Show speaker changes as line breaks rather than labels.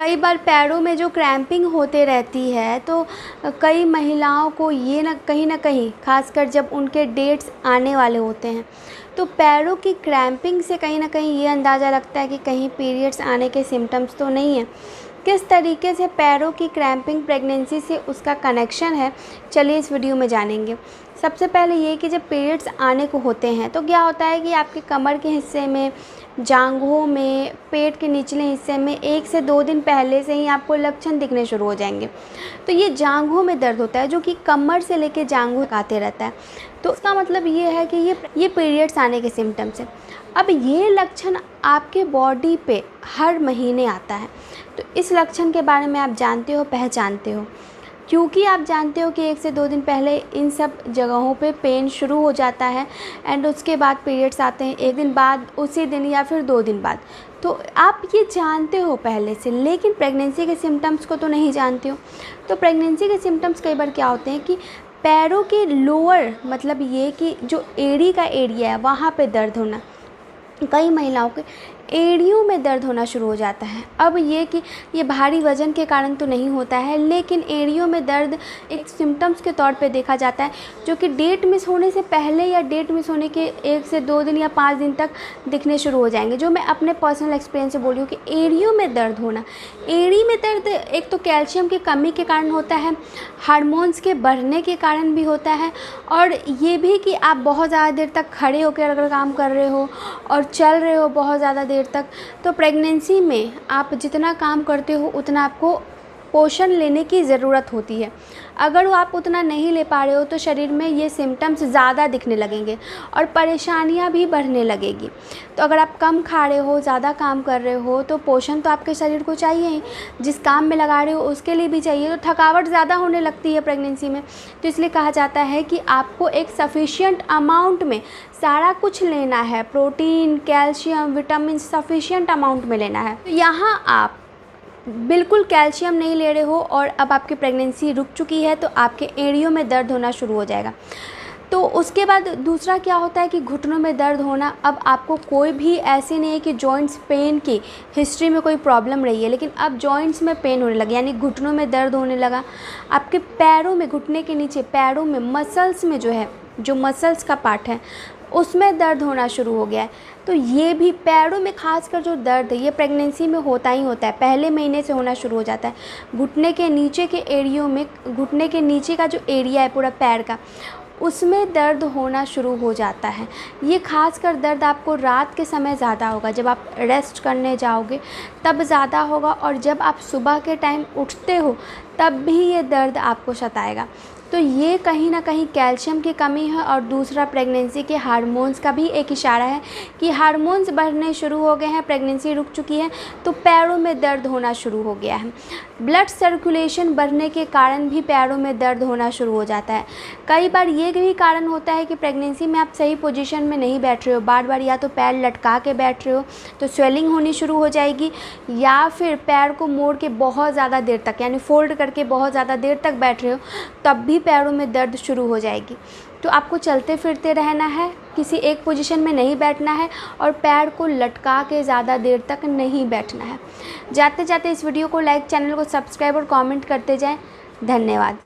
कई बार पैरों में जो क्रैम्पिंग होते रहती है तो कई महिलाओं को ये ना कहीं ख़ासकर जब उनके डेट्स आने वाले होते हैं तो पैरों की क्रैम्पिंग से कहीं ना कहीं ये अंदाज़ा लगता है कि कहीं पीरियड्स आने के सिम्टम्स तो नहीं है। किस तरीके से पैरों की क्रैम्पिंग प्रेगनेंसी से उसका कनेक्शन है, चलिए इस वीडियो में जानेंगे। सबसे पहले ये कि जब पीरियड्स आने को होते हैं तो क्या होता है कि आपके कमर के हिस्से में, जांघों में, पेट के निचले हिस्से में 1 से 2 दिन पहले से ही आपको लक्षण दिखने शुरू हो जाएंगे। तो ये जांघों में दर्द होता है जो कि कमर से लेकर जांघों तक आते रहता है। तो इसका मतलब ये है कि ये पीरियड्स आने के सिम्टम्स हैं। अब ये लक्षण आपके बॉडी पे हर महीने आता है, तो इस लक्षण के बारे में आप जानते हो, पहचानते हो, क्योंकि आप जानते हो कि 1 से 2 दिन पहले इन सब जगहों पे पेन शुरू हो जाता है एंड उसके बाद पीरियड्स आते हैं 1 दिन बाद, उसी दिन या फिर 2 दिन बाद। तो आप ये जानते हो पहले से, लेकिन प्रेगनेंसी के सिम्टम्स को तो नहीं जानते हो। तो प्रेगनेंसी के सिम्टम्स कई बार क्या होते हैं कि पैरों के लोअर, मतलब ये कि जो एड़ी का एरिया है वहाँ पे दर्द होना। कई महिलाओं के एड़ियों में दर्द होना शुरू हो जाता है। अब ये कि ये भारी वज़न के कारण तो नहीं होता है, लेकिन एड़ियों में दर्द एक सिम्टम्स के तौर पे देखा जाता है जो कि डेट मिस होने से पहले या डेट मिस होने के 1 से 2 दिन या 5 दिन तक दिखने शुरू हो जाएंगे। जो मैं अपने पर्सनल एक्सपीरियंस से बोल रही हूँ कि एड़ियों में दर्द होना, एड़ी में दर्द एक तो कैल्शियम की कमी के कारण होता है, हार्मोन्स के बढ़ने के कारण भी होता है, और ये भी कि आप बहुत ज़्यादा देर तक खड़े होकर अगर काम कर रहे हो और चल रहे हो बहुत ज़्यादा देर तक, तो प्रेगनेंसी में आप जितना काम करते हो उतना आपको पोषण लेने की ज़रूरत होती है। अगर वो आप उतना नहीं ले पा रहे हो तो शरीर में ये सिम्टम्स ज़्यादा दिखने लगेंगे और परेशानियां भी बढ़ने लगेगी। तो अगर आप कम खा रहे हो, ज़्यादा काम कर रहे हो, तो पोषण तो आपके शरीर को चाहिए ही, जिस काम में लगा रहे हो उसके लिए भी चाहिए। तो थकावट ज़्यादा होने लगती है प्रेगनेंसी में, तो इसलिए कहा जाता है कि आपको एक सफिशिएंट अमाउंट में सारा कुछ लेना है, protein, calcium, vitamin sufficient amount में लेना है। तो यहाँ आप बिल्कुल कैल्शियम नहीं ले रहे हो और अब आपकी प्रेगनेंसी रुक चुकी है तो आपके एड़ियों में दर्द होना शुरू हो जाएगा। तो उसके बाद दूसरा क्या होता है कि घुटनों में दर्द होना। अब आपको कोई भी ऐसे नहीं है कि जॉइंट्स पेन की हिस्ट्री में कोई प्रॉब्लम रही है, लेकिन अब जॉइंट्स में पेन होने लगे, यानी घुटनों में दर्द होने लगा। आपके पैरों में, घुटने के नीचे पैरों में मसल्स में जो है, जो मसल्स का पार्ट है उसमें दर्द होना शुरू हो गया है। तो ये भी पैरों में खासकर जो दर्द है ये प्रेगनेंसी में होता ही होता है, पहले महीने से होना शुरू हो जाता है। घुटने के नीचे के एरियो में, घुटने के नीचे का जो एरिया है पूरा पैर का, उसमें दर्द होना शुरू हो जाता है। ये खासकर दर्द आपको रात के समय ज़्यादा होगा, जब आप रेस्ट करने जाओगे तब ज़्यादा होगा, और जब आप सुबह के टाइम उठते हो तब भी ये दर्द आपको सताएगा। तो ये कहीं ना कहीं कैल्शियम की कमी है, और दूसरा प्रेगनेंसी के हार्मोन्स का भी एक इशारा है कि हार्मोन्स बढ़ने शुरू हो गए हैं, प्रेगनेंसी रुक चुकी है तो पैरों में दर्द होना शुरू हो गया है। ब्लड सर्कुलेशन बढ़ने के कारण भी पैरों में दर्द होना शुरू हो जाता है। कई बार ये भी कारण होता है कि प्रेगनेंसी में आप सही पोजीशन में नहीं बैठ रहे हो, बार बार या तो पैर लटका के बैठ रहे हो तो स्वेलिंग होनी शुरू हो जाएगी, या फिर पैर को मोड़ के बहुत ज़्यादा देर तक, यानी फोल्ड करके बहुत ज़्यादा देर तक बैठ रहे हो, तब भी पैरों में दर्द शुरू हो जाएगी। तो आपको चलते फिरते रहना है, किसी एक पोजीशन में नहीं बैठना है, और पैर को लटका के ज़्यादा देर तक नहीं बैठना है। जाते जाते इस वीडियो को लाइक, चैनल को सब्सक्राइब और कमेंट करते जाएं। धन्यवाद।